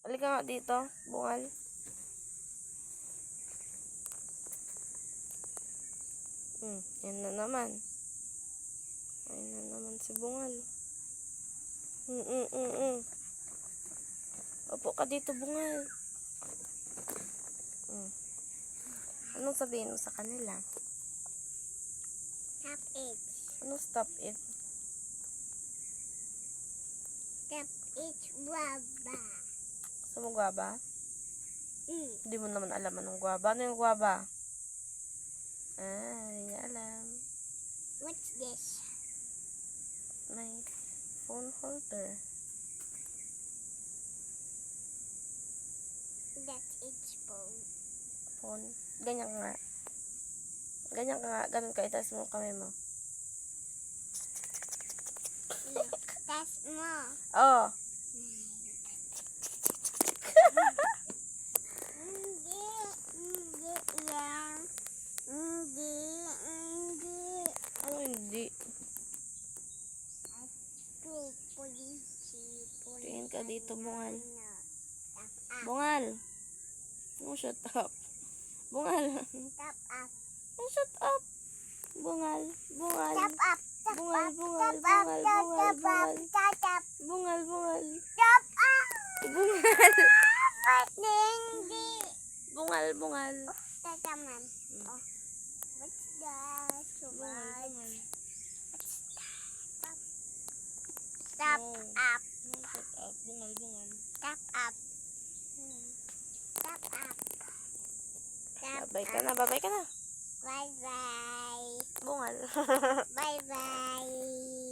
Halika nga dito, bungal. Yan na naman. Ayun na naman si bungal. Opo ka dito, bungal. Anong sabihin mo sa kanila? Stop it. Anong stop it? Stop it, guava. Gusto mo guwaba? Hindi mo naman alam anong guwaba. Ano yung guwaba? Hindi niya alam. What's this? My phone holder. That's its phone. Phone. Ganyan ka nga. Ganyan ka nga. Ganun ka. Itaas mo kamay mo. That's more. Oh. Ano hindi? Tingin ka dito, bungal. Bungal. Oh, shut up. Bungal. Stop up. Oh, shut up. Bungal. Bungal. Stop up. Bungal, bungal, Stop bungal, up. bungal, bungal. Stop up. Bungal, bungal. Stop up. Bungal. Hindi. Bungal, bungal. Tata, ma'am. Oh. What's that? Bungal, bungal. Stop No. up. No, shut up. Bungal, bungal. Stop up. Stop up. Stop Babay ka up. na, babay ka na. Bye bye. Bungal. Bye bye.